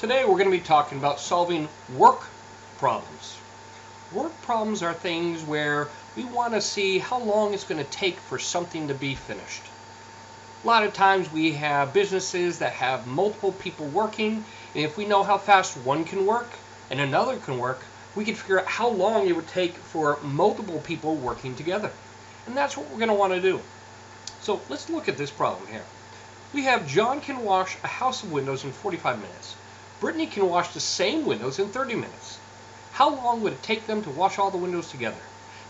Today we're going to be talking about solving work problems. Work problems are things where we want to see how long it's going to take for something to be finished. A lot of times we have businesses that have multiple people working, and if we know how fast one can work and another can work, we can figure out how long it would take for multiple people working together. And that's what we're going to want to do. So let's look at this problem here. We have John can wash a house of windows in 45 minutes. Brittany can wash the same windows in 30 minutes. How long would it take them to wash all the windows together?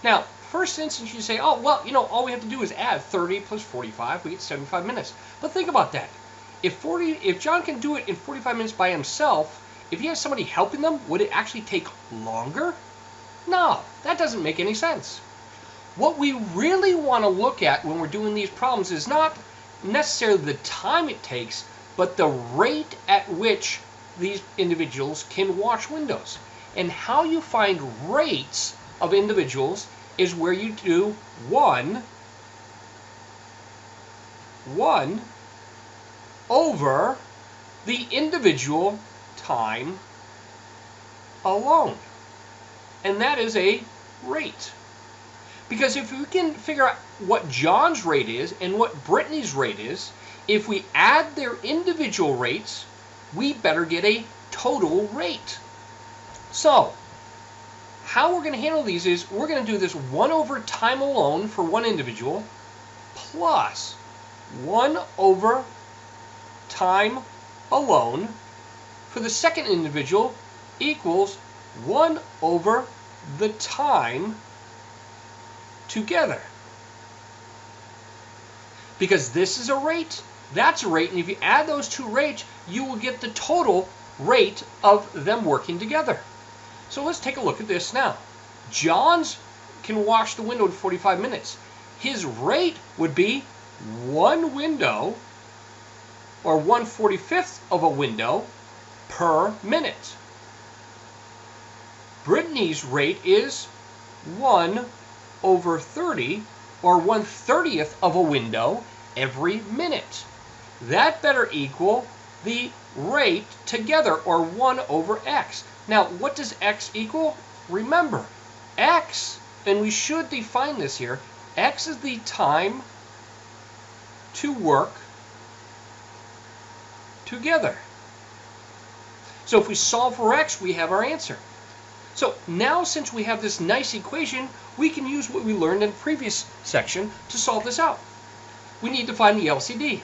Now, first instance you say, oh, well, all we have to do is add 30 plus 45, we get 75 minutes. But think about that. If John can do it in 45 minutes by himself, if he has somebody helping them, would it actually take longer? No, that doesn't make any sense. What we really want to look at when we're doing these problems is not necessarily the time it takes, but the rate at which these individuals can wash windows. And how you find rates of individuals is where you do 1 over the individual time alone. And that is a rate. Because if we can figure out what John's rate is and what Brittany's rate is, if we add their individual rates, we better get a total rate. So, how we're going to handle these is we're going to do this 1 over time alone for one individual plus 1 over time alone for the second individual equals 1 over the time together. Because this is a rate, that's a rate, and if you add those two rates, you will get the total rate of them working together. So let's take a look at this now. John's can wash the window in 45 minutes. His rate would be 1 window, or 1/45th of a window, per minute. Brittany's rate is 1 over 30, or 1/30th of a window every minute. That better equal the rate together, or 1 over x. Now, what does x equal? Remember, x, and we should define this here, x is the time to work together. So if we solve for x, we have our answer. So now, since we have this nice equation, we can use what we learned in the previous section to solve this out. We need to find the LCD.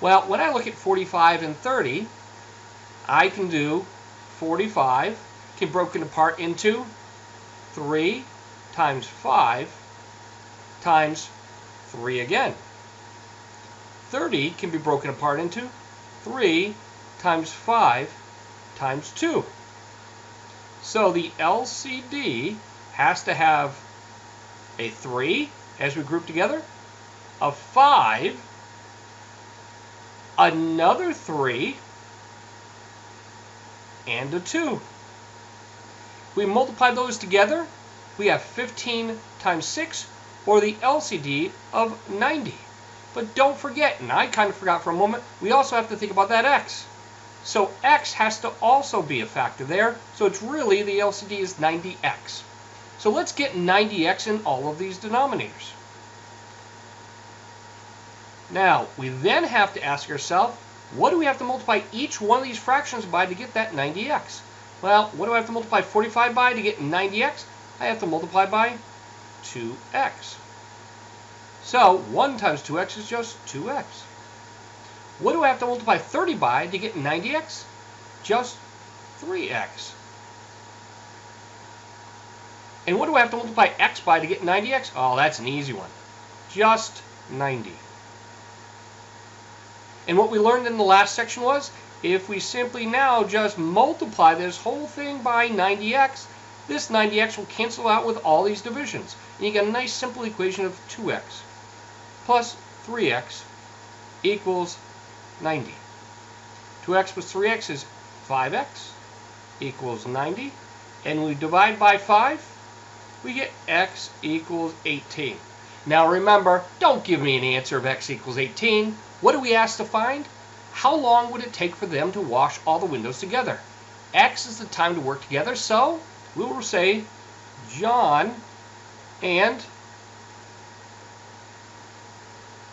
Well, when I look at 45 and 30, I can do 45 can be broken apart into 3 times 5 times 3 again. 30 can be broken apart into 3 times 5 times 2. So the LCD has to have a 3 as we group together, a 5, another 3, and a 2. We multiply those together, we have 15 times 6, or the LCD of 90. But don't forget, and I kind of forgot for a moment, we also have to think about that x. So x has to also be a factor there, so it's really the LCD is 90x. So let's get 90x in all of these denominators. Now, we then have to ask ourselves, what do we have to multiply each one of these fractions by to get that 90x? Well, what do I have to multiply 45 by to get 90x? I have to multiply by 2x. So 1 times 2x is just 2x. What do I have to multiply 30 by to get 90x? Just 3x. And what do I have to multiply x by to get 90x? Oh, that's an easy one. Just 90. And what we learned in the last section was, if we simply now just multiply this whole thing by 90x, this 90x will cancel out with all these divisions. And you get a nice simple equation of 2x plus 3x equals 90. 2x plus 3x is 5x equals 90. And we divide by 5, we get x equals 18. Now remember, don't give me an answer of x equals 18. What do we ask to find? how long would it take for them to wash all the windows together? X is the time to work together, so we will say John and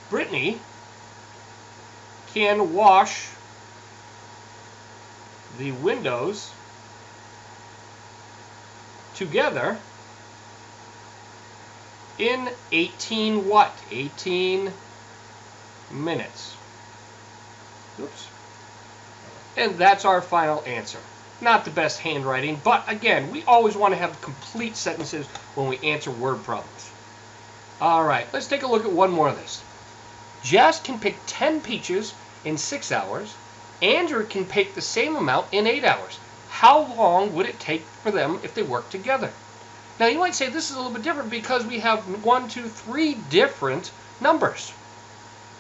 Brittany can wash the windows together in 18 what? 18 minutes. Oops. And that's our final answer. Not the best handwriting, but again, we always want to have complete sentences when we answer word problems. All right, let's take a look at one more of this. Jess can pick 10 peaches in 6 hours. Andrew can pick the same amount in 8 hours. How long would it take for them if they work together? Now you might say this is a little bit different because we have 3 different numbers.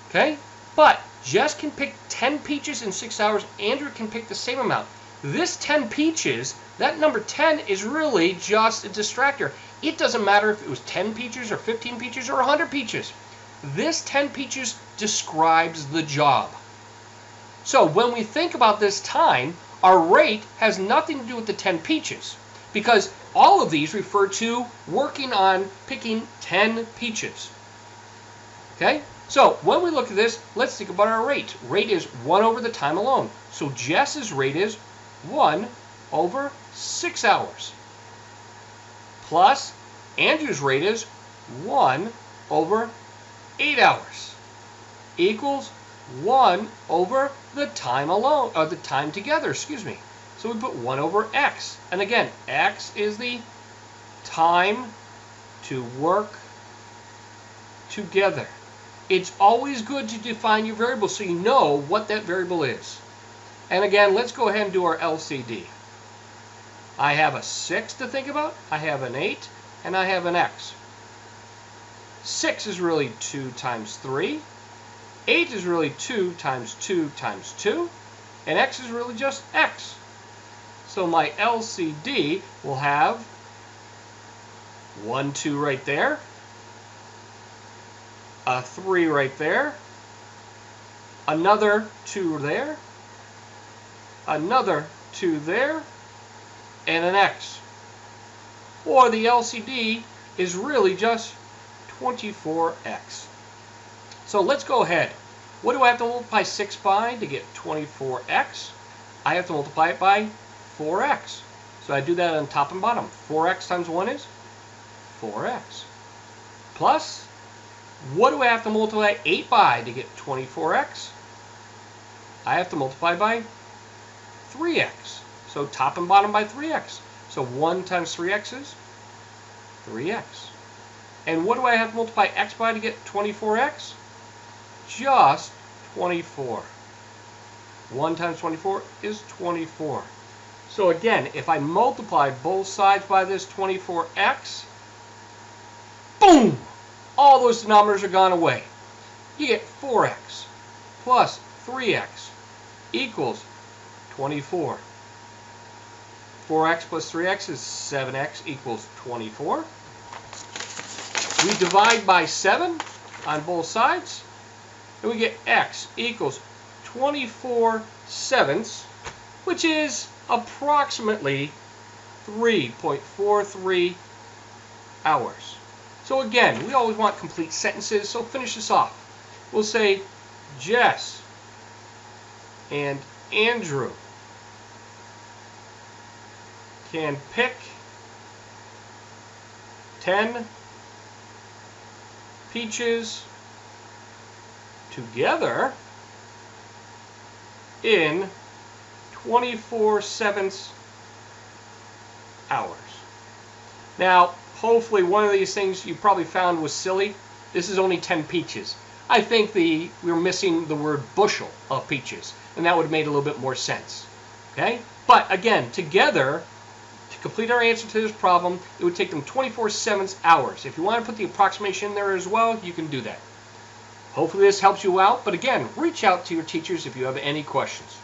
Okay? But Jess can pick 10 peaches in 6 hours. Andrew can pick the same amount. This 10 peaches, that number 10 is really just a distractor. It doesn't matter if it was 10 peaches or 15 peaches or 100 peaches. This 10 peaches describes the job. So when we think about this time, our rate has nothing to do with the 10 peaches because all of these refer to working on picking 10 peaches. Okay? So when we look at this, let's think about our rate. Rate is 1 over the time alone. So Jess's rate is 1 over 6 hours. Plus Andrew's rate is 1 over 8 hours. Equals 1 over the time alone, or the time together, excuse me. So we put 1 over x. And again, x is the time to work together. It's always good to define your variable so you know what that variable is. And again, let's go ahead and do our LCD. I have a 6 to think about, I have an 8, and I have an x. 6 is really 2 times 3. 8 is really 2 times 2 times 2. And x is really just x. So my LCD will have 1, 2 right there. A 3 right there. Another 2 there. Another 2 there. And an x. Or the LCD is really just 24x. So let's go ahead. What do I have to multiply 6 by to get 24x? I have to multiply it by 4x. So I do that on top and bottom. 4x times 1 is 4x. Plus, what do I have to multiply 8 by to get 24x? I have to multiply by 3x. So top and bottom by 3x. So 1 times 3x is 3x. And what do I have to multiply x by to get 24x? Just 24. 1 times 24 is 24. So again, if I multiply both sides by this 24x, boom! All those denominators are gone away. You get 4x plus 3x equals 24. 4x plus 3x is 7x equals 24. We divide by 7 on both sides, and we get x equals 24/7, which is approximately 3.43 hours. So again, we always want complete sentences, so finish this off. We'll say Jess and Andrew can pick 10 peaches together in 24/7 hours. Now, hopefully one of these things you probably found was silly. This is only 10 peaches. I think we were missing the word bushel of peaches, and that would have made a little bit more sense. Okay? But again, together, to complete our answer to this problem, it would take them 24/7 hours. If you want to put the approximation in there as well, you can do that. Hopefully this helps you out, but again, reach out to your teachers if you have any questions.